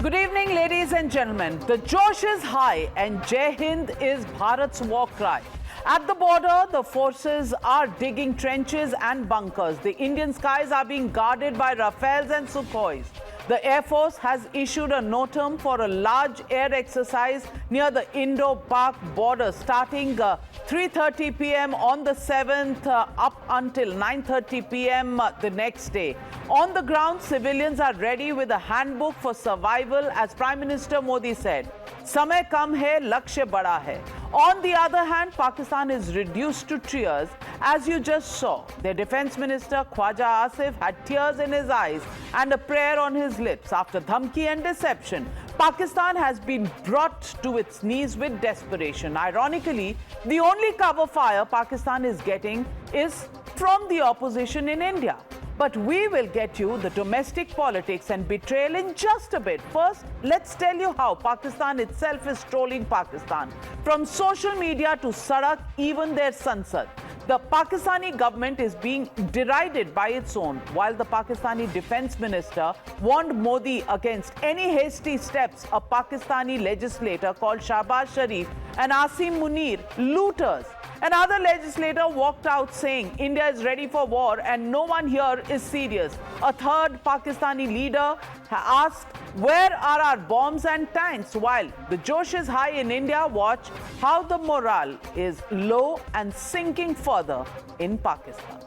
Good evening, ladies and gentlemen. The Josh is high and Jai Hind is Bharat's war cry. At the border, the forces are digging trenches and bunkers. The Indian skies are being guarded by Rafales and Sukhois. The Air Force has issued a NOTAM for a large air exercise near the Indo-Pak border starting 3:30 p.m. on the 7th up until 9:30 p.m. The next day. On the ground, civilians are ready with a handbook for survival, as Prime Minister Modi said. Samay kam hai, lakshya bada hai. On the other hand, Pakistan is reduced to tears, as you just saw. Their Defence Minister Khwaja Asif had tears in his eyes and a prayer on his lips. After dhamki and deception, Pakistan has been brought to its knees with desperation. Ironically, the only cover fire Pakistan is getting is from the opposition in India. But we will get you the domestic politics and betrayal in just a bit. First, let's tell you how Pakistan itself is trolling Pakistan. From social media to Sadak, even their Sansad. The Pakistani government is being derided by its own, while the Pakistani Defence Minister warned Modi against any hasty steps. A Pakistani legislator called Shahbaz Sharif and Asim Munir looters. Another legislator walked out saying India is ready for war and no one here is serious. A third Pakistani leader asked, where are our bombs and tanks? While the Josh is high in India, watch how the morale is low and sinking further in Pakistan.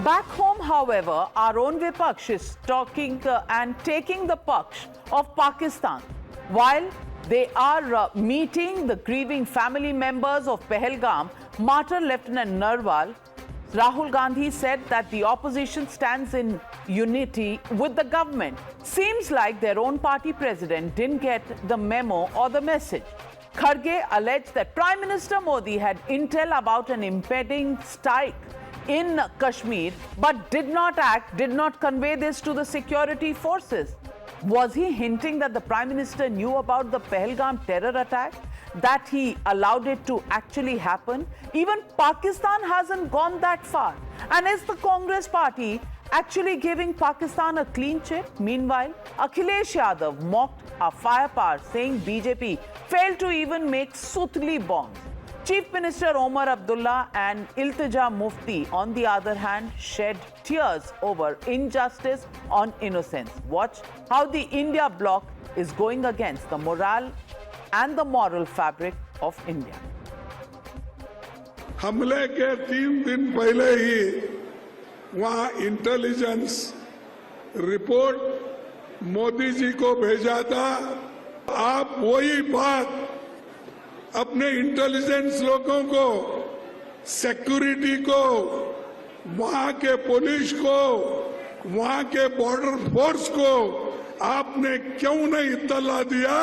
Back home, however, our own Vipaksh is talking and taking the paksh of Pakistan, while they are meeting the grieving family members of Pahalgam martyr Lieutenant Narwal. Rahul Gandhi said that the opposition stands in unity with the government. Seems like their own party president didn't get the memo or the message. Kharge alleged that Prime Minister Modi had intel about an impending strike in Kashmir, but did not convey this to the security forces. Was he hinting that the Prime Minister knew about the Pahalgam terror attack? That he allowed it to actually happen? Even Pakistan hasn't gone that far. And is the Congress party actually giving Pakistan a clean chip? Meanwhile, Akhilesh Yadav mocked our firepower, saying BJP failed to even make Sutli bombs. Chief Minister Omar Abdullah and Iltija Mufti, on the other hand, shed tears over injustice on innocence. Watch how the India bloc is going against the morale and the moral fabric of India. हमले के 3 दिन पहले ही वहां intelligence report Modi ji को भेजा था. आप वही बात अपने इंटेलिजेंस लोगों को, सिक्योरिटी को, वहां के पुलिस को, वहां के बॉर्डर फोर्स को आपने क्यों नहीं इत्तला दिया?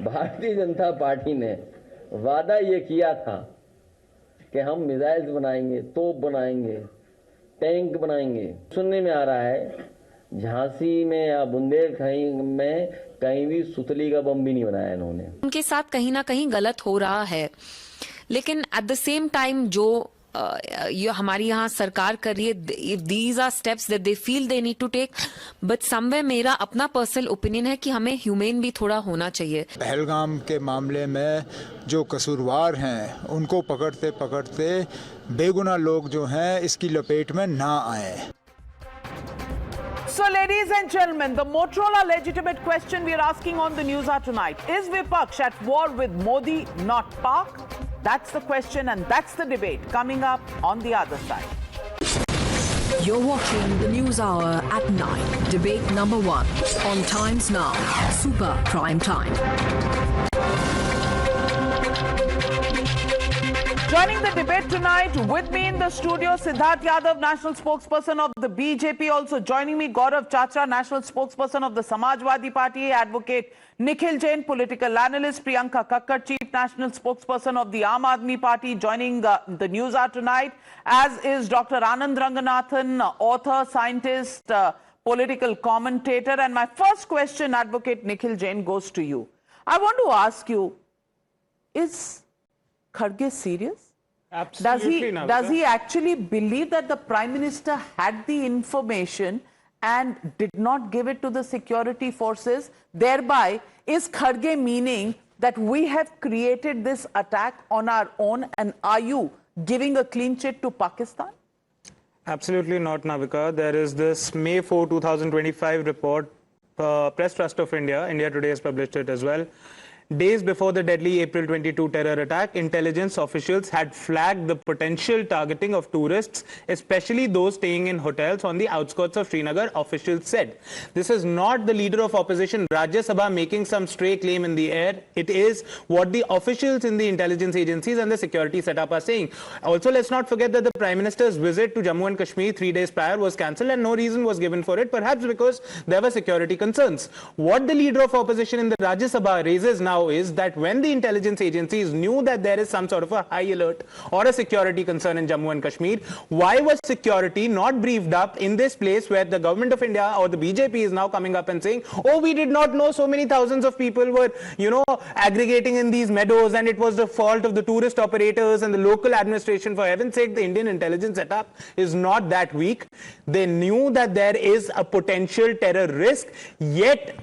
भारतीय जनता पार्टी ने वादा ये किया था कि हम मिसाइल्स बनाएंगे, तोप बनाएंगे, टैंक बनाएंगे. सुनने में आ रहा है झांसी में या बुंदेलखंड में कहीं भी सुतली का बम भी नहीं बनाया इन्होंने. उनके साथ कहीं ना कहीं गलत हो रहा है, लेकिन एट द सेम टाइम जो ये हमारी यहाँ सरकार कर रही है, these are steps that they feel they need to take, but somewhere मेरा अपना पर्सनल ओपिनियन है कि हमें ह्यूमेन भी थोड़ा होना चाहिए. पहलगाम के मामले में जो कसूरवार हैं उनको पकड़ते पकड़ते बेगुनाह लोग जो हैं इसकी लपेट में ना आए. So, ladies and gentlemen, the Motorola legitimate question we are asking on the news hour tonight. Is Vipaksh at war with Modi, not Pak? That's the question and that's the debate coming up on the other side. You're watching the News Hour at 9. Debate number 1 on Times Now. Super Prime Time. Joining the debate tonight with me in the studio, Siddharth Yadav, national spokesperson of the BJP. Also joining me, Gaurav Chachra, national spokesperson of the Samajwadi Party. Advocate Nikhil Jain, political analyst. Priyanka Kakkar, chief national spokesperson of the Aam Aadmi Party, joining the news hour tonight. As is Dr. Anand Ranganathan, author, scientist, political commentator. And my first question, Advocate Nikhil Jain, goes to you. I want to ask you, is Kharge serious? Absolutely not. Does he actually believe that the Prime Minister had the information and did not give it to the security forces, thereby is Kharge meaning that we have created this attack on our own, and are you giving a clean chit to Pakistan? Absolutely not, Navika. There is this May 4, 2025 report, Press Trust of India. India Today has published it as well. Days before the deadly April 22 terror attack, intelligence officials had flagged the potential targeting of tourists, especially those staying in hotels on the outskirts of Srinagar, officials said. This is not the leader of opposition, Rajya Sabha, making some stray claim in the air. It is what the officials in the intelligence agencies and the security setup are saying. Also, let's not forget that the Prime Minister's visit to Jammu and Kashmir 3 days prior was cancelled and no reason was given for it, perhaps because there were security concerns. What the leader of opposition in the Rajya Sabha raises now is that when the intelligence agencies knew that there is some sort of a high alert or a security concern in Jammu and Kashmir, why was security not briefed up in this place where the government of India or the BJP is now coming up and saying, oh, we did not know so many thousands of people were, aggregating in these meadows and it was the fault of the tourist operators and the local administration. For heaven's sake, the Indian intelligence setup is not that weak. They knew that there is a potential terror risk, yet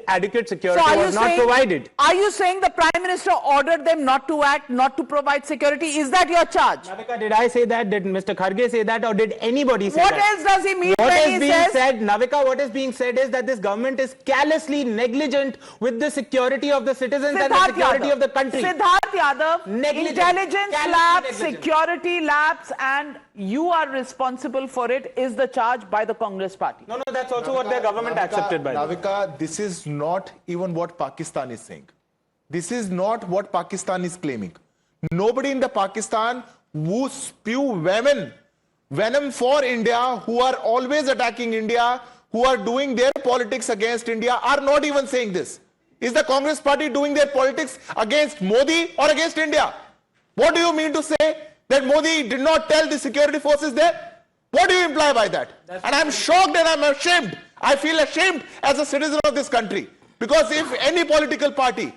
adequate security was not provided. Are you saying the Prime Minister ordered them not to act, not to provide security? Is that your charge? Navika, did I say that? Did Mr. Kharge say that? Or did anybody say what that? What else does he mean what when is he being says... said, Navika, what is being said is that this government is callously negligent with the security of the citizens and the security of the country. Siddharth Yadav, Negligent. intelligence Callously lapse, negligent. security lapse, and you are responsible for it, is the charge by the Congress party. No, that's also what their government accepted by them. Navika, this is not even what Pakistan is saying. This is not what Pakistan is claiming. Nobody in the Pakistan who spew venom for India, who are always attacking India, who are doing their politics against India, are not even saying this. Is the Congress party doing their politics against Modi or against India? What do you mean to say that Modi did not tell the security forces there? What do you imply by that? And I'm shocked and I'm ashamed. I feel ashamed as a citizen of this country. Because if any political party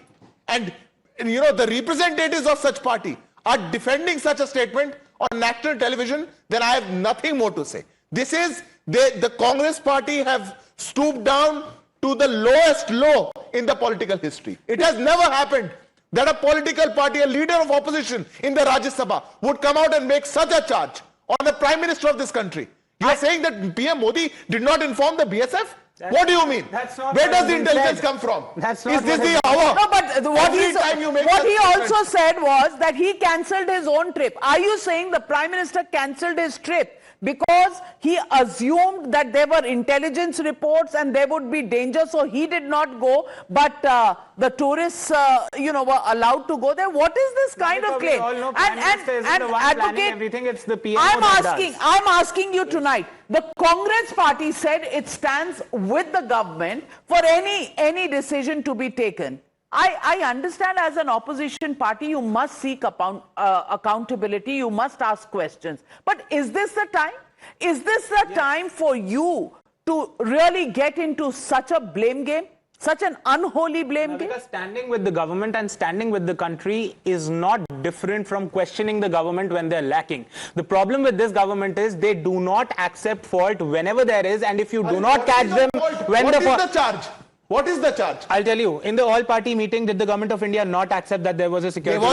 and the representatives of such party are defending such a statement on national television, then I have nothing more to say. This is, the Congress party have stooped down to the lowest low in the political history. It has never happened that a political party, a leader of opposition in the Rajya Sabha would come out and make such a charge on the Prime Minister of this country. You are saying that PM Modi did not inform the BSF? What do you mean? Where does the intelligence come from? Is this the hour? No, but what he also said was that he cancelled his own trip. Are you saying the Prime Minister cancelled his trip because he assumed that there were intelligence reports and there would be danger, so he did not go, but the tourists, were allowed to go there? What is this kind of claim? And advocate, everything, it's the PMO I'm asking you tonight. The Congress party said it stands with the government for any decision to be taken. I understand as an opposition party, you must seek accountability, you must ask questions. But is this the time? Is this the time for you to really get into such a blame game? Such an unholy blame game? Because standing with the government and standing with the country is not different from questioning the government when they're lacking. The problem with this government is they do not accept fault whenever there is, and if you do not catch them when what is the charge? What is the charge? I'll tell you. In the all-party meeting, did the government of India not accept that there was a security? So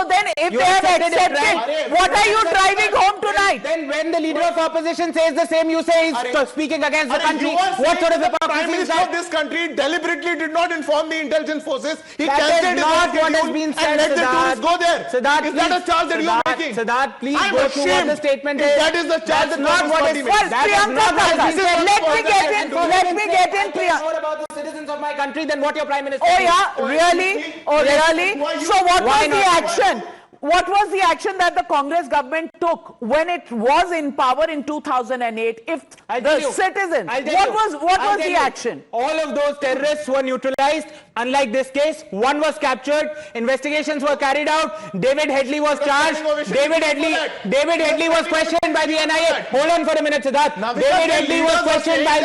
then if they have accepted, what are you driving home tonight? Then when the leader of opposition says the same, you say he's speaking against the country. What sort of hypocrisy is that? The Prime Minister of this country deliberately did not inform the intelligence forces. He That is not what has been said, and let the tourists go there. Siddharth, is that a charge that you are making? Siddharth, please I'm go through what the statement is. That is the charge That's not what is Well, Priyanka, let me get in, Priyanka. More about the citizens of my country than what your Prime Minister Oh did. yeah, really? Oh really? So what was the action? What was the action that the Congress government took when it was in power in 2008? If the citizens, what was the action? All of those terrorists were neutralized. Unlike this case, one was captured. Investigations were carried out. David Headley was charged. David Headley was questioned by the NIA. Hold on for a minute, Siddharth. David Headley was questioned by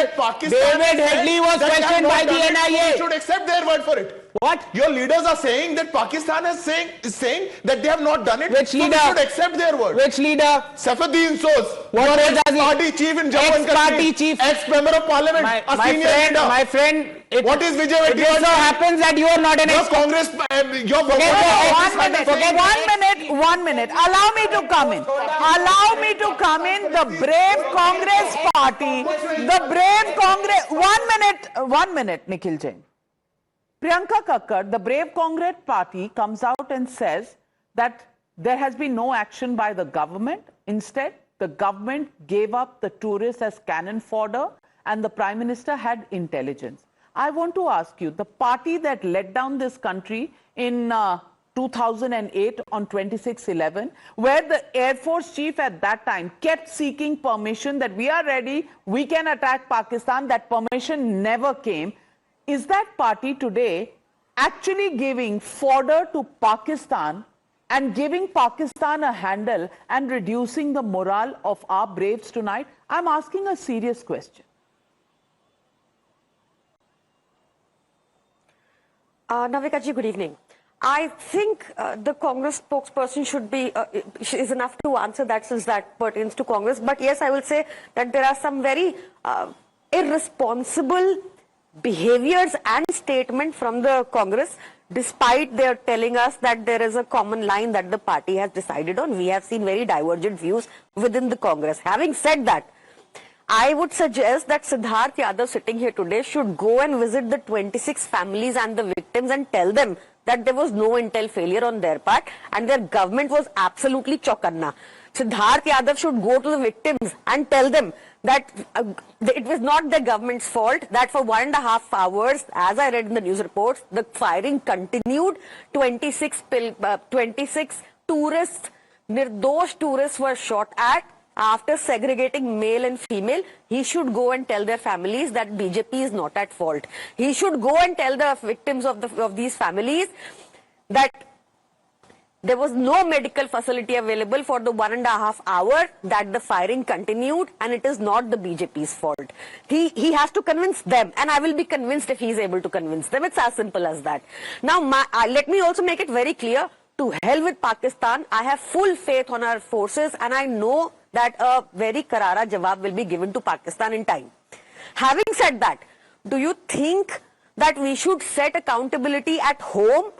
the NIA. You should accept their word for it. What? Your leaders are saying that Pakistan is saying that they have not done it. Which leader? So we should accept their word. Which leader? leader. Saifuddin Soz, What your does he- ex-party chief in Jammu and Ex-party Kashmir, chief. ex-member of parliament, a senior leader. My friend, What is Vijay it just so Vettiwala? happens that you are not an Your ex. Congress, your Forget One the- minute, forget- one minute. Allow me to come in. Allow me to come in. The brave Congress party, the brave Congress. 1 minute, Nikhil Jain. Priyanka Kakkar, the brave Congress party, comes out and says that there has been no action by the government. Instead, the government gave up the tourists as cannon fodder and the Prime Minister had intelligence. I want to ask you, the party that let down this country in 2008 on 26/11, where the Air Force chief at that time kept seeking permission that we are ready, we can attack Pakistan, that permission never came. Is that party today actually giving fodder to Pakistan and giving Pakistan a handle and reducing the morale of our braves tonight? I'm asking a serious question. Navika ji, good evening. I think the Congress spokesperson should be is enough to answer that, since that pertains to Congress. But yes, I will say that there are some very irresponsible behaviors and statement from the Congress, despite their telling us that there is a common line that the party has decided on. We have seen very divergent views within the Congress. Having said that, I would suggest that Siddharth Yadav sitting here today should go and visit the 26 families and the victims and tell them that there was no intel failure on their part and their government was absolutely chokanna. Siddharth Yadav should go to the victims and tell them that it was not the government's fault, that for 1.5 hours, as I read in the news reports, the firing continued. 26 tourists, nirdosh tourists were shot at. After segregating male and female, he should go and tell their families that BJP is not at fault. He should go and tell the victims of these families that there was no medical facility available for the 1.5 hour that the firing continued, and it is not the BJP's fault. He has to convince them, and I will be convinced if he is able to convince them. It's as simple as that. Now, let me also make it very clear, to hell with Pakistan. I have full faith on our forces, and I know that a very karara jawab will be given to Pakistan in time. Having said that, do you think that we should set accountability at home?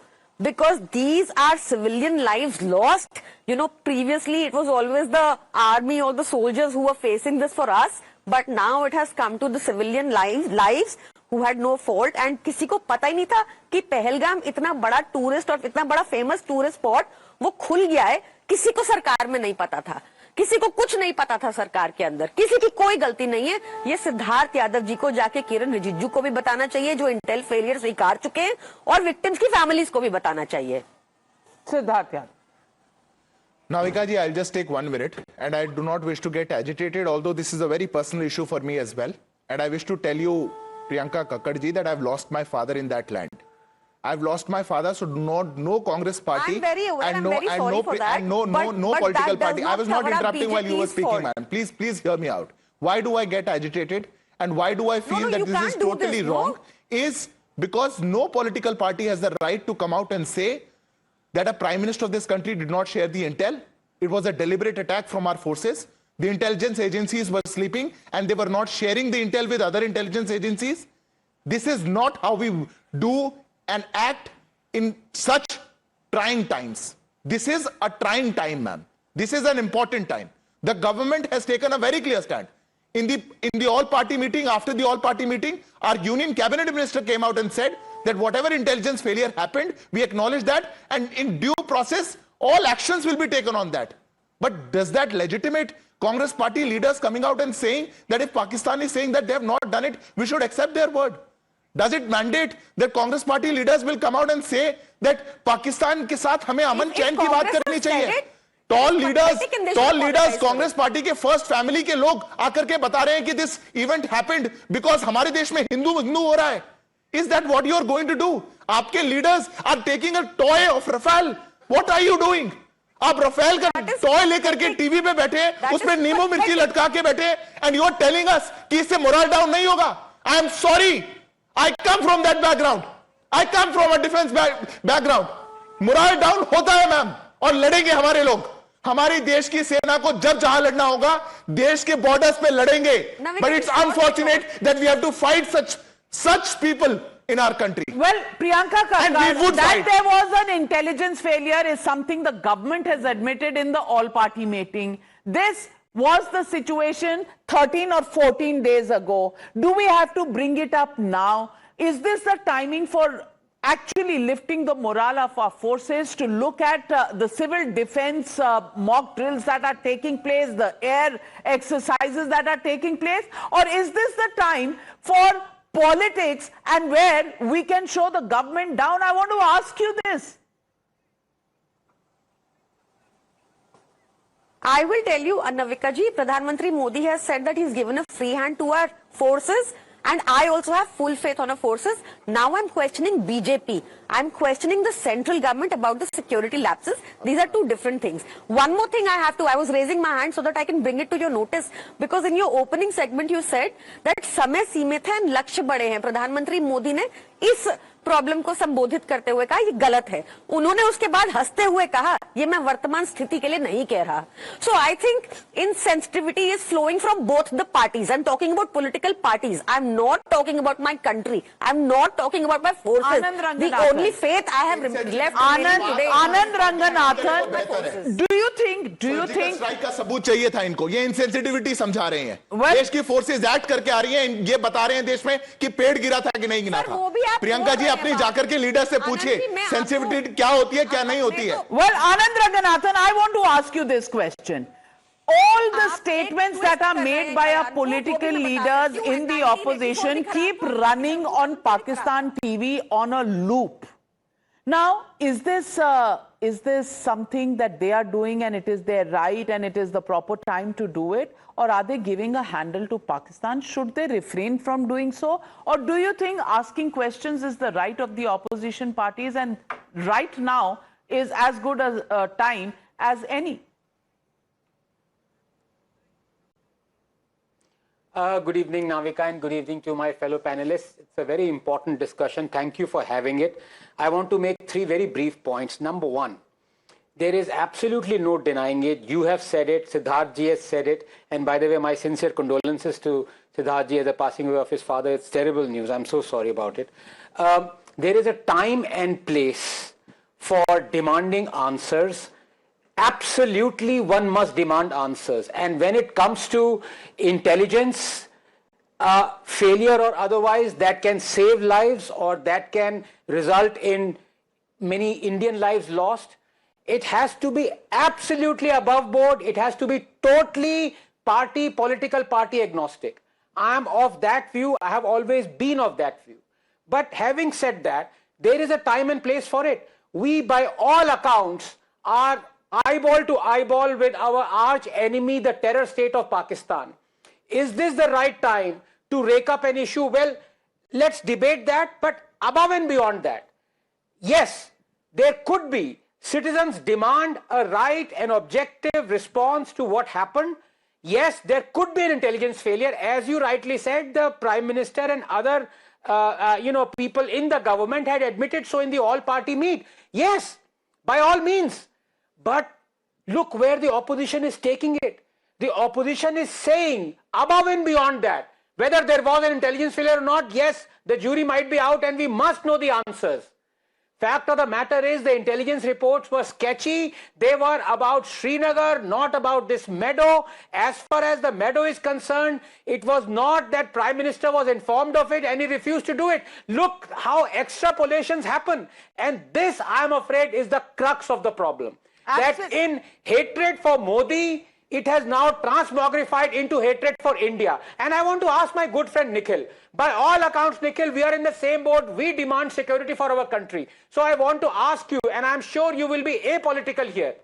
Because these are civilian lives lost. You know, previously it was always the army or the soldiers who were facing this for us. But now it has come to the civilian lives who had no fault. And किसी को पता ही नहीं था कि पहलगाम इतना बड़ा tourist और इतना बड़ा फेमस टूरिस्ट स्पॉट वो खुल गया है. किसी को सरकार में नहीं पता था. किसी को कुछ नहीं पता था सरकार के अंदर. किसी की कोई गलती नहीं है. ये सिद्धार्थ यादव जी को जाके किरण रिजिजू को भी बताना चाहिए, जो इंटेल फेलियर स्वीकार चुके हैं, और विक्टिम्स की फैमिलीज को भी बताना चाहिए. Siddharth Yadav. Navika ji, I'll just take 1 minute, and I do not wish to get agitated, although this is a very personal issue for me as well. And I wish to tell you, Priyanka Kakkar ji, that I've lost my father in that land. I've lost my father, so no Congress party. I'm very aware, I'm very sorry for that. And no political party. I was not interrupting while you were speaking, ma'am. Please hear me out. Why do I get agitated? And why do I feel that this is totally wrong? Is because no political party has the right to come out and say that a prime minister of this country did not share the intel. It was a deliberate attack from our forces. The intelligence agencies were sleeping and they were not sharing the intel with other intelligence agencies. This is not how we do and act in such trying times. This is a trying time, ma'am. This is an important time. The government has taken a very clear stand. In the all-party meeting, after the all-party meeting, our union cabinet minister came out and said that whatever intelligence failure happened, we acknowledge that, and in due process, all actions will be taken on that. But does that legitimate Congress party leaders coming out and saying that if Pakistan is saying that they have not done it, we should accept their word? Does it mandate that Congress party leaders will come out and say that Pakistan के साथ हमें अमन चैन की बात करनी चाहिए? Tall leaders, Congress party के first family के लोग आकर के बता रहे हैं कि this event happened because हमारे देश में हिंदू हो रहा है. Is that what you are going to do? आपके leaders are taking a toy of Rafale. What are you doing? आप रफेल का टॉय लेकर के टीवी पे बैठे, उसमें नींबू मिर्ची लटका के बैठे, and you are telling us कि इससे मोरल डाउन नहीं होगा. I am sorry. I come from that background. I come from a defense background. Moral down होता है मैम, और लड़ेंगे हमारे लोग. हमारी देश की सेना को जब जहां लड़ना होगा देश के बॉर्डर्स पे लड़ेंगे, but it's unfortunate that we have to fight such people in our country. Well, Priyanka And we Karkar, would that fight. there was an intelligence failure is something the government has admitted in the all-party meeting. This was the situation 13 or 14 days ago. Do we have to bring it up now? Is this the timing for actually lifting the morale of our forces to look at the civil defense mock drills that are taking place, the air exercises that are taking place? Or is this the time for politics and where we can show the government down? I want to ask you this. I will tell you, Navika ji, Pradhan Mantri Modi has said that he's given a free hand to our forces, and I also have full faith on our forces. Now I'm questioning BJP. I'm questioning the central government about the security lapses. These are two different things. One more thing I was raising my hand so that I can bring it to your notice, because in your opening segment you said that समय सीमित है, लक्ष्य बड़े हैं. प्रधानमंत्री मोदी ने इस problem को संबोधित करते हुए कहा ये गलत है. उन्होंने उसके बाद हंसते हुए कहा ये मैं वर्तमान स्थिति के लिए नहीं कह रहा. So I think insensitivity is flowing from both the parties. I'm talking about political parties. I'm not talking about my country. I'm not talking about my forces. The only faith I have left today. Anand Ranganathan, do you think strike का सबूत चाहिए था इनको? ये insensitivity समझा रहे हैं. देश की फोर्सेस एक्ट करके आ रही हैं, ये बता रहे हैं देश में कि पेड़ गिरा था कि नहीं गिरा था. प्रियंका जी अपनी जाकर के लीडर से पूछिए सेंसिटिविटी क्या होती है, क्या नहीं होती है. Well, Anand Ranganathan, I want to ask you this question. All the statements that are made by our political leaders in the opposition keep running on Pakistan TV on a loop. Now, is this something that they are doing and it is their right and it is the proper time to do it? Or are they giving a handle to Pakistan? Should they refrain from doing so? Or do you think asking questions is the right of the opposition parties and right now is as good a time as any? Good evening, Navika, and good evening to my fellow panelists. It's a very important discussion. Thank you for having it. I want to make three very brief points. Number one, there is absolutely no denying it. You have said it, Siddharth ji has said it, and by the way, my sincere condolences to Siddharth ji as the passing away of his father. It's terrible news. I'm so sorry about it. There is a time and place for demanding answers. Absolutely, one must demand answers. And when it comes to intelligence, failure or otherwise, that can save lives or that can result in many Indian lives lost, it has to be absolutely above board. It has to be totally political party agnostic. I am of that view. I have always been of that view. But having said that, there is a time and place for it. We, by all accounts, are eyeball to eyeball with our arch enemy, the terror state of Pakistan. Is this the right time to rake up an issue? Well, let's debate that, but above and beyond that, yes, there could be citizens demand a right and objective response to what happened. Yes, there could be an intelligence failure. As you rightly said, the Prime Minister and other people in the government had admitted so in the all-party meet. Yes, by all means. But look where the opposition is taking it. The opposition is saying above and beyond that, whether there was an intelligence failure or not, yes, the jury might be out and we must know the answers. Fact of the matter is the intelligence reports were sketchy. They were about Srinagar, not about this meadow. As far as the meadow is concerned, it was not that Prime Minister was informed of it and he refused to do it. Look how extrapolations happen. And this, I am afraid, is the crux of the problem. That in hatred for Modi, it has now transmogrified into hatred for India. And I want to ask my good friend Nikhil, by all accounts, Nikhil, we are in the same boat. We demand security for our country. So I want to ask you, and I'm sure you will be apolitical here.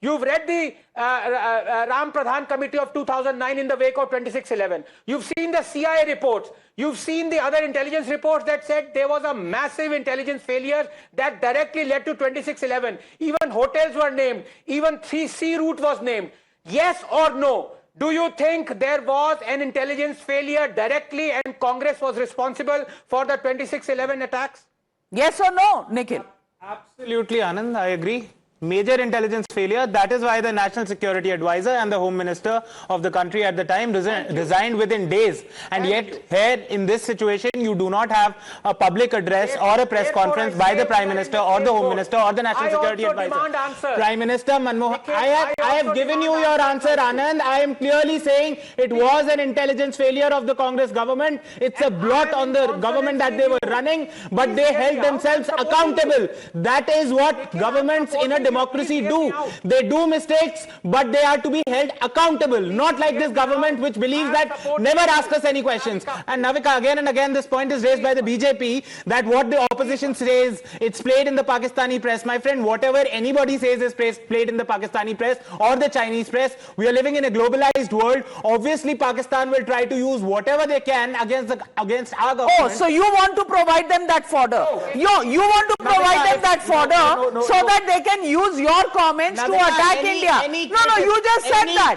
You've read the Ram Pradhan Committee of 2009 in the wake of 26/11. You've seen the CIA reports. You've seen the other intelligence reports that said there was a massive intelligence failure that directly led to 26/11. Even hotels were named. Even 3C route was named. Yes or no? Do you think there was an intelligence failure directly and Congress was responsible for the 26/11 attacks? Yes or no, Nikhil? Absolutely, Anand, I agree. major intelligence failure. That is why the National Security Advisor and the Home Minister of the country at the time resigned within days. And yet here in this situation, you do not have a public address or a press conference by the Prime Minister or the Home Minister or the National Security Advisor. Prime Minister Manmohan, I have given you your answer, Anand. I am clearly saying it was an intelligence failure of the Congress government. It's a blot on the government that they were running, but they held themselves accountable. That is what governments in a democracy do. They do mistakes, but they are to be held accountable, not like this government which believes that never ask us any questions. And Navika, again and again this point is raised by the BJP that what the opposition says, it's played in the Pakistani press. My friend, whatever anybody says is played in the Pakistani press or the Chinese press. We are living in a globalized world. Obviously Pakistan will try to use whatever they can against our government. Oh, so you want to provide them that fodder? You want to provide them that fodder so that they can use your comments to attack India. No, you just said that.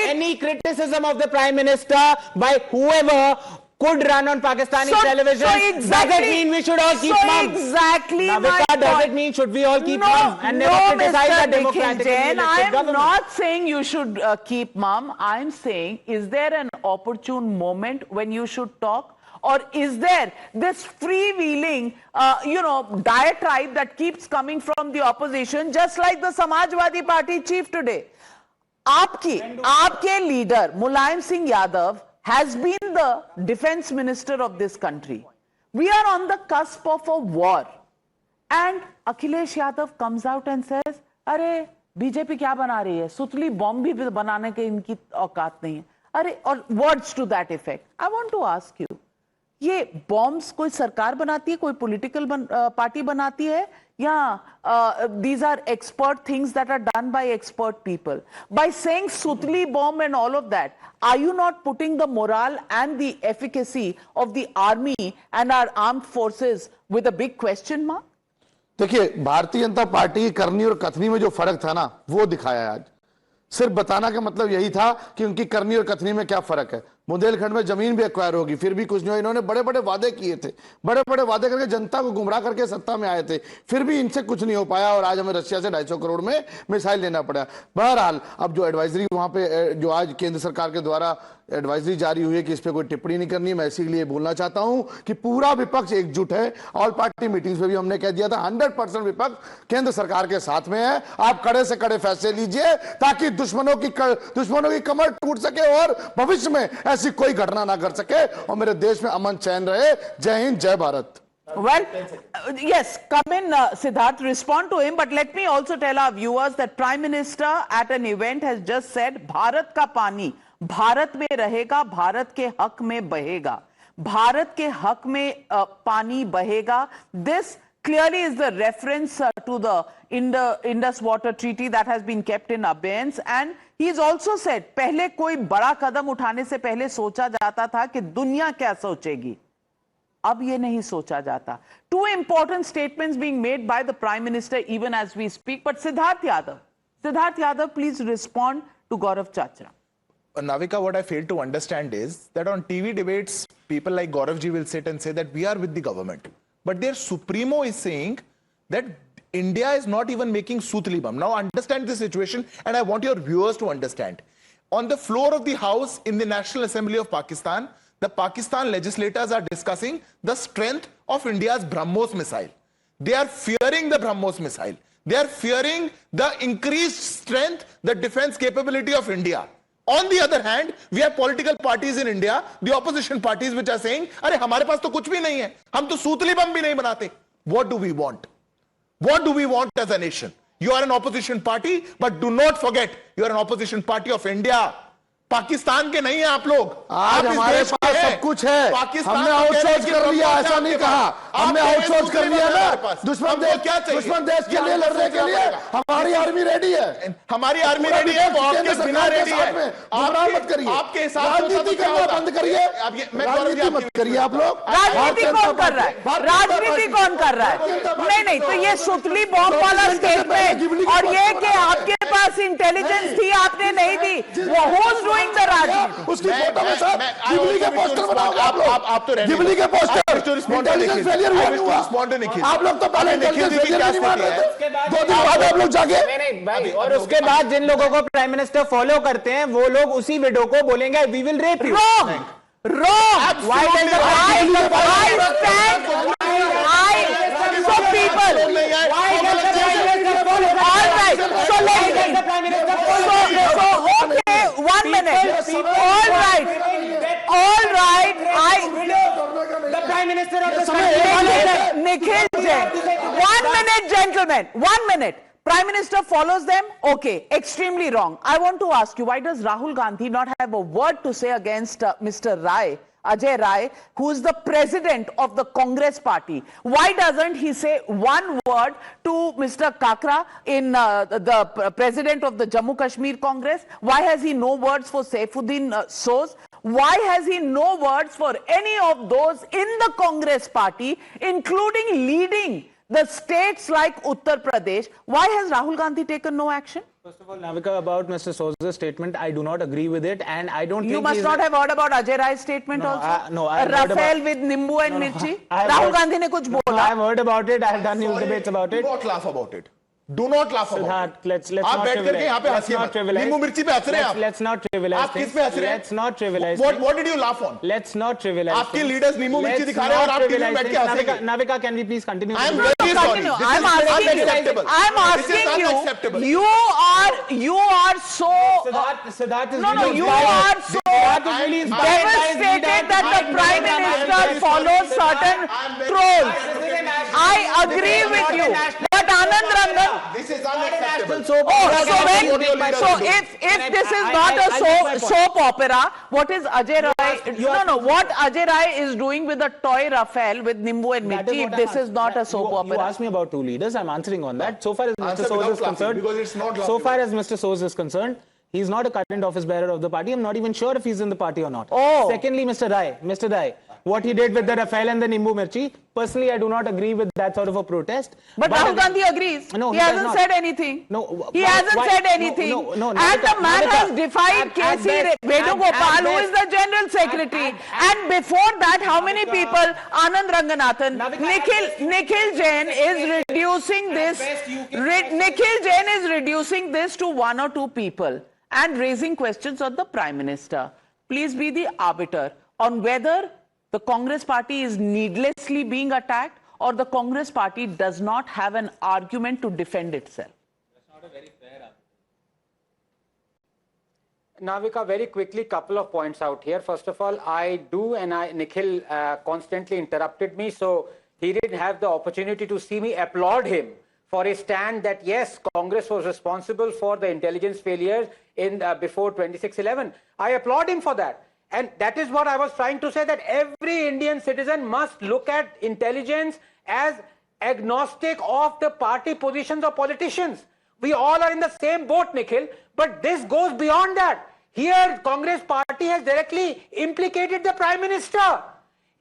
Any criticism of the Prime Minister by whoever could run on Pakistani television. Does it mean we should all keep mum? Exactly. Navika, does it mean should we all keep mum and never criticize the democratically elected government? I am not saying you should keep mum. I am saying, is there an opportune moment when you should talk? Or is there this freewheeling, diatribe that keeps coming from the opposition, just like the Samajwadi Party chief today? Aapke leader, Mulayam Singh Yadav, has been the defense minister of this country. We are on the cusp of a war. And Akhilesh Yadav comes out and says, "Arey, BJP kya bana rahi hai? Sutli bomb bhi banane ke inki औकात nahi hai." Arey, or words to that effect. I want to ask you, ये bombs कोई सरकार बनाती है, कोई political party बनाती है, या these are expert things that are done by expert people? By saying Sutli bomb and all of that, are you not putting the morale and the efficacy of the army and our armed forces with a big question mark? देखिए, Bharatiya Janata party की करनी और कथनी में जो फर्क था ना, वो दिखाया आज। सिर्फ बताना का मतलब यही था कि उनकी करनी और कथनी में क्या फर्क है। बुंदेलखंड में जमीन भी एक्वायर होगी, फिर भी कुछ नहीं। इन्होंने बड़े बड़े वादे किए थे, बड़े बड़े वादे करके जनता को गुमराह करके सत्ता में आए थे, फिर भी इनसे कुछ नहीं हो पाया और आज हमें रशिया से 250 करोड़ में मिसाइल लेना पड़ा। बहरहाल, अब जो एडवाइजरी वहां पे जो आज केंद्र सरकार के द्वारा एडवाइजरी जारी हुई है कि इस पे कोई टिप्पणी नहीं करनी, मैं इसीलिए बोलना चाहता हूं कि पूरा विपक्ष एकजुट है। ऑल पार्टी मीटिंग्स में भी हमने कह दिया था 100% विपक्ष केंद्र सरकार के साथ में है। आप कड़े से कड़े फैसले लीजिए ताकि दुश्मनों की कमर टूट सके और भविष्य में ऐसी कोई घटना ना कर सके और मेरे देश में अमन चैन रहे। जय हिंद, जय Bharat. Well, yes, come in, Siddharth, respond to him, but let me also tell our viewers that Prime Minister at an event has just said, Bharat का पानी भारत में रहेगा, भारत के हक में बहेगा, भारत के हक में पानी बहेगा. This clearly is the reference to the Indus Water Treaty that has been kept in abeyance, and he's also said, पहले कोई बड़ा कदम उठाने से पहले सोचा जाता था कि दुनिया क्या सोचेगी, अब ये नहीं सोचा जाता. Two important statements being made by the Prime Minister even as we speak. But Siddharth Yadav, please respond to Gaurav Chachra. Navika, what I fail to understand is that on TV debates, people like Gaurav ji will sit and say that we are with the government. But their supremo is saying that India is not even making Sutli bomb. Now understand the situation, and I want your viewers to understand. On the floor of the House in the National Assembly of Pakistan, the Pakistan legislators are discussing the strength of India's BrahMos missile. They are fearing the BrahMos missile. They are fearing the increased strength, the defense capability of India. On the other hand, we have political parties in India, the opposition parties, which are saying, "Arey, hamare paas to kuch bhi nahi hai. Hum to Sutli bomb bhi nahi banate." What do we want? What do we want as a nation? You are an opposition party, but do not forget, you are an opposition party of India. Pakistan के नहीं है आप लोग. आज हमारे पास सब कुछ है. हमने आउटसोर्स कर लिया, ऐसा नहीं कहा. हमने आउटसोर्स कर लिया ना. दुश्मन देश के लिए लड़ने के लिए हमारी आर्मी रेडी है. हमारी आर्मी रेडी है, वो आपके बिना रेडी है. आप मत करिए, आपके हिसाब से राजनीति करना बंद करिए. राजनीति मत करिए आप लोग. राजनीति कौन कर रहा है? राजनीति कौन कर रहा है? नहीं, तो ये सुतली बॉम्ब वाला स्टेटमेंट और ये कि आपके पास इंटेलिजेंस थी, आपने नहीं दी। वो who's doing the राजनीति? उसकी फोटो के साथ गिबली के पोस्टर बनाओगे आप लोग। आप तो गिबली के पोस्टर इंटेलिजेंस फेलियर हुआ नहीं हुआ? आप लोग तो पहले इंटेलिजेंस फेलियर नहीं मान रहे थे, 2 दिन बाद आप लोग जाके। नहीं भाई, और उसके बाद जिन लोगों को प्राइम मिनिस्टर फॉलो करते हैं वो लोग उसी वीडियो को बोलेंगे we will rape you. Wrong. Why does the Prime Minister so people? All right. So let's. So okay. 1 minute. All right. The Prime Minister of the country. Nikhil Jain. 1 minute, gentlemen. 1 minute. Prime Minister follows them? Okay, extremely wrong. I want to ask you, why does Rahul Gandhi not have a word to say against Mr. Rai, Ajay Rai, who is the president of the Congress party? Why doesn't he say one word to Mr. Kakra, the president of the Jammu Kashmir Congress? Why has he no words for Saifuddin Soz? Why has he no words for any of those in the Congress party, including leading the states like Uttar Pradesh? Why has Rahul Gandhi taken no action? First of all, Navika, about Mr. Soz's statement, I do not agree with it, and I don't think you must not have heard about Ajay Rai's statement also. No, I Rafael with Nimbu and Mirchi. Rahul Gandhi ne kuch bola. I have heard about it. I have done news debates about it. Do not laugh about it. Do not laugh about it. Let's आप not बैठ करके यहाँ पे trivialize. हंसिए मत। नींबू मिर्ची पे हंस रहे हैं आप। Let's not trivialize. आप किस पे हंस रहे हैं? Let's not trivialize. What did you laugh on? Let's not trivialize. आपके leaders नींबू मिर्ची दिखा रहे हैं और आप टीवी में बैठ के हंसेंगे। Navika, can we please continue? I am very sorry. I'm asking you. You are so. Siddharth is No, really you are so really devastated that the Prime Minister follows certain trolls. I agree with you. But Anand Rangan. This is unacceptable. So if this is not a soap opera, what is Ajay Rai? What Ajay Rai is doing with the toy Rafael with Nimbu and Mirchi, if this is not a soap opera? You asked me about 2 leaders. I'm answering on that. So far as Mr. Soz is concerned, because it's not so far as Mr. Soz is concerned, he's not a current office bearer of the party. I'm not even sure if he's in the party or not. Oh. Secondly, Mr. Rai, what he did with the Rafael and the Nimbu Mirchi, personally, I do not agree with that sort of a protest. But Rahul Gandhi agrees. No, he hasn't said anything. No, he hasn't said anything. No, and the man has defied KC Vedugopal, who is the General Secretary. And before that, how many people? Anand Ranganathan, Nikhil Jain is reducing this. Nikhil Jain is reducing this to 1 or 2 people and raising questions on the Prime Minister. Please be the arbiter on whether the Congress party is needlessly being attacked or the Congress party does not have an argument to defend itself. That's not a very fair argument. Navika, very quickly, couple of points out here. First of all, Nikhil constantly interrupted me, so he didn't have the opportunity to see me applaud him for his stand that yes, Congress was responsible for the intelligence failures in before 26/11. I applaud him for that. And that is what I was trying to say, that every Indian citizen must look at intelligence as agnostic of the party positions of politicians. We all are in the same boat, Nikhil, but this goes beyond that. Here, Congress party has directly implicated the Prime Minister.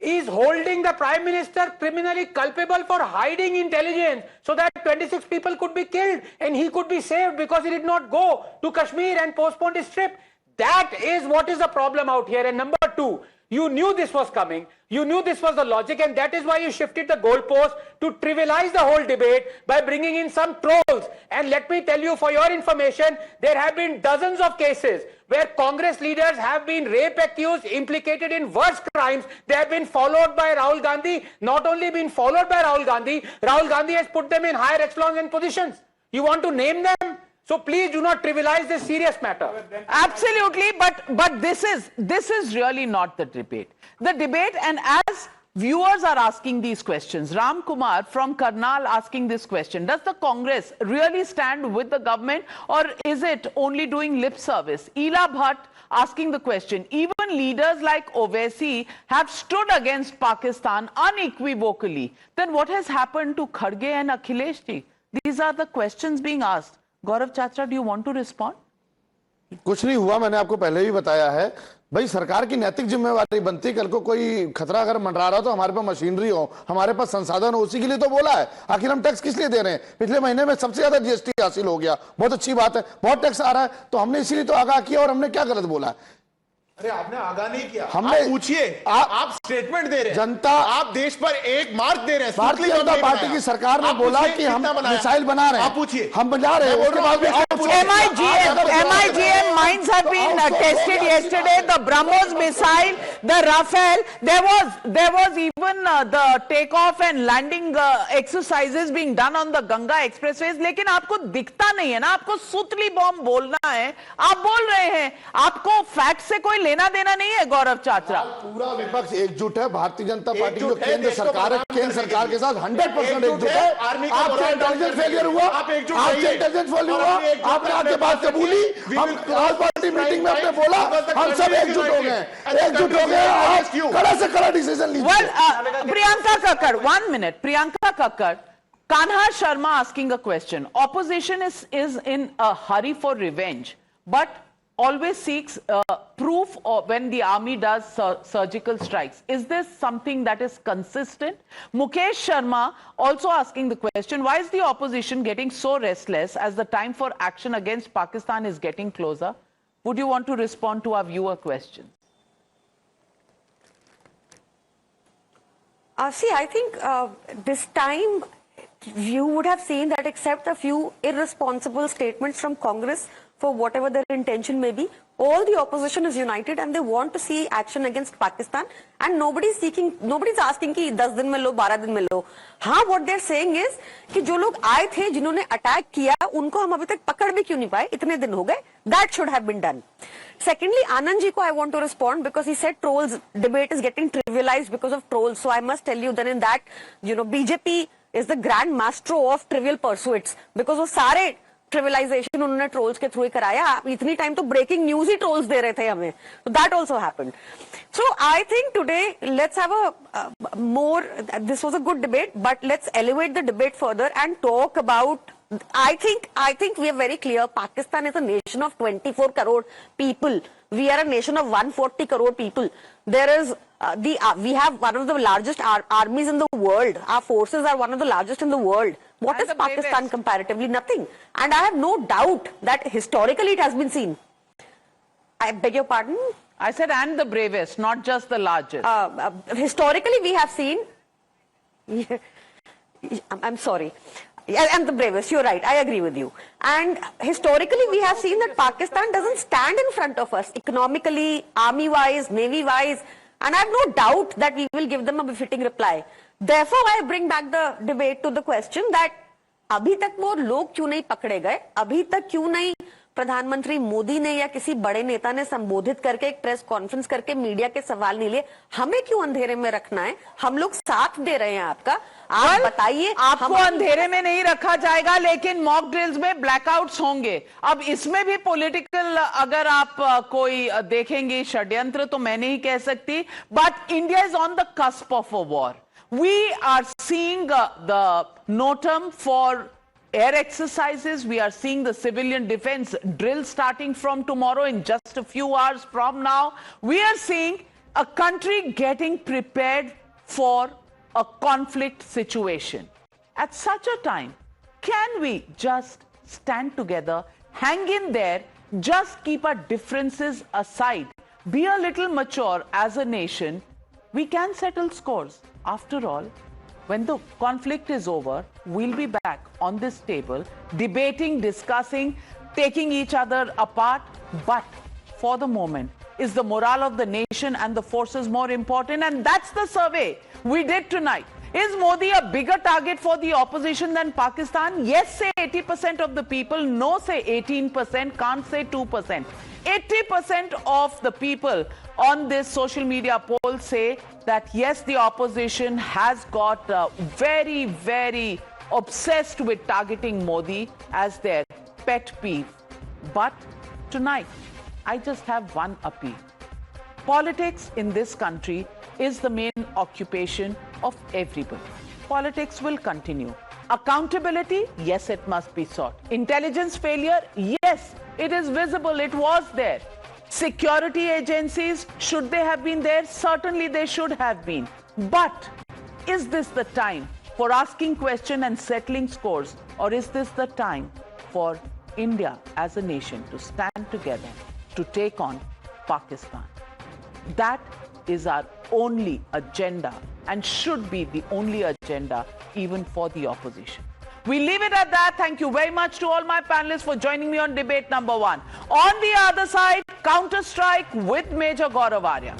Is holding the Prime Minister criminally culpable for hiding intelligence so that 26 people could be killed and he could be saved because he did not go to Kashmir and postponed his trip. That is what is the problem out here. And number 2, you knew this was coming. You knew this was the logic, and that is why you shifted the goalpost to trivialize the whole debate by bringing in some trolls. And let me tell you, for your information, there have been dozens of cases where Congress leaders have been rape accused, implicated in worse crimes. They have been followed by Rahul Gandhi. Not only been followed by Rahul Gandhi has put them in higher echelons and positions. You want to name them? So please do not trivialize this serious matter. Absolutely, but this is really not the debate. The debate, and as viewers are asking these questions, Ram Kumar from Karnal asking this question, does the Congress really stand with the government or is it only doing lip service? Ela Bhatt asking the question, even leaders like Owaisi have stood against Pakistan unequivocally. Then what has happened to Kharge and Akhilesh ji? These are the questions being asked. Gaurav Chachra, do you want to respond? कुछ नहीं हुआ, मैंने आपको पहले भी बताया है। भाई सरकार की नैतिक जिम्मेवारी बनती, कल को कोई खतरा अगर मंडरा रहा हो तो हमारे पास मशीनरी हो, हमारे पास संसाधन हो, उसी के लिए तो बोला है। आखिर हम टैक्स किस लिए दे रहे हैं? पिछले महीने में सबसे ज्यादा जीएसटी हासिल हो गया, बहुत अच्छी बात है, बहुत टैक्स आ रहा है, तो हमने इसीलिए तो आगाह किया। और हमने क्या गलत बोला है? अरे आपने आगाह नहीं किया, हमने आप पूछिए, आप स्टेटमेंट दे रहे हैं, जनता, आप देश पर एक मार्क दे रहे हैं। भारतीय जनता पार्टी की सरकार ने बोला कि हम मिसाइल बना रहे हैं, आप पूछिए, हम बना रहे हैं। उसके बाद MIGM mines have been tested yesterday. The BrahMos missile, the Rafale. There was even the takeoff and landing exercises being done on the Ganga expressways. लेकिन आपको दिखता नहीं है ना, आपको सुतली बॉम्ब बोलना है, आप बोल रहे हैं, आपको फैक्ट से कोई लेना देना नहीं है। गौरव चाचरा, पूरा विपक्ष एकजुट है, भारतीय जनता पार्टी जो केंद्र सरकार है, केंद्र सरकार के साथ 100% एकजुट है। आपसे इंटेलिजेंस फेलियर हुआ, आपसे इंटेलिजेंस फेलियर हुआ, आपने आपके बात कबूली, हम ऑल पार्टी मीटिंग में आपने बोला, हम सब एकजुट हो गए, एकजुट हो गए। आप कड़ा से कड़ा डिसीजन लीजिए। Priyanka Kakkar, 1 minute. Priyanka Kakkar, Kanha Sharma asking a question. Opposition is in a hurry for revenge, but always seeks proof when the army does surgical strikes. Is this something that is consistent? Mukesh Sharma also asking the question, why is the opposition getting so restless as the time for action against Pakistan is getting closer? Would you want to respond to our viewer questions? See, I think this time you would have seen that except a few irresponsible statements from Congress, for whatever their intention may be, all the opposition is united and they want to see action against Pakistan, and nobody's asking कि 10 दिन में लो, 12 दिन में लो. हाँ, what they're saying is कि जो लोग आए थे, जिन्होंने अटैक किया, उनको हम अभी तक पकड़ भी क्यों नहीं पाए, इतने दिन हो गए. That should have been done. Secondly, Anand ji ko I want to respond because he said trolls debate is getting trivialized because of trolls. So I must tell you that in that, BJP is the grand maestro of trivial pursuits because वो सारे ट्रिविलाइजेशन उन्होंने trolls के through ही कराया. इतनी time तो breaking news ही trolls दे रहे थे हमें. That also happened. So I think today let's have a more, this was a good debate, but let's elevate the debate further and talk about. I think we are very clear. Pakistan is a nation of 24 crore people. We are a nation of 140 crore people. There is we have one of the largest armies in the world. Our forces are one of the largest in the world. What is Pakistan comparatively? Nothing. And I have no doubt that historically it has been seen. I beg your pardon? I said and the bravest, not just the largest. Historically we have seen. I'm sorry. And the bravest, you're right, I agree with you. And historically we have seen that Pakistan doesn't stand in front of us economically, army wise, navy wise, and I have no doubt that we will give them a befitting reply. Therefore I bring back the debate to the question that अभी तक वो लोग क्यों नहीं पकड़े गए, अभी तक क्यों नहीं प्रधानमंत्री मोदी ने या किसी बड़े नेता ने संबोधित करके एक प्रेस कॉन्फ्रेंस करके मीडिया के सवाल नहीं लिए. हमें क्यों अंधेरे में रखना है? हम लोग साथ दे रहे हैं आपका. आप बताइए. आपको अंधेरे में नहीं रखा जाएगा, लेकिन मॉक ड्रिल्स में ब्लैकआउट्स होंगे. अब इसमें भी पॉलिटिकल अगर आप कोई देखेंगे षड्यंत्र तो मैं नहीं कह सकती. But India is on the cusp of a war. We are seeing the NOTAM for air exercises. We are seeing the civilian defense drill starting from tomorrow in just a few hours from now. We are seeing a country getting prepared for a conflict situation. At such a time, can we just stand together, hang in there, just keep our differences aside, be a little mature as a nation? We can settle scores. After all, when the conflict is over, we'll be back on this table, debating, discussing, taking each other apart. But for the moment, is the morale of the nation and the forces more important? And that's the survey we did tonight. Is Modi a bigger target for the opposition than Pakistan? Yes, say 80% of the people. No, say 18%. Can't say 2%. 80% of the people on this social media poll say that yes, the opposition has got very, very obsessed with targeting Modi as their pet peeve. But tonight, I just have one appeal. Politics in this country is the main occupation of everybody. Politics will continue. Accountability, yes, it must be sought. Intelligence failure, yes, It is visible. It was there. Security agencies, should they have been there? Certainly they should have been. But is this the time for asking questions and settling scores? Or is this the time for India as a nation to stand together to take on Pakistan? That is our only agenda and should be the only agenda even for the opposition. We leave it at that. Thank you very much to all my panelists for joining me on debate number 1. On the other side, Counter Strike with Major Gaurav Arya.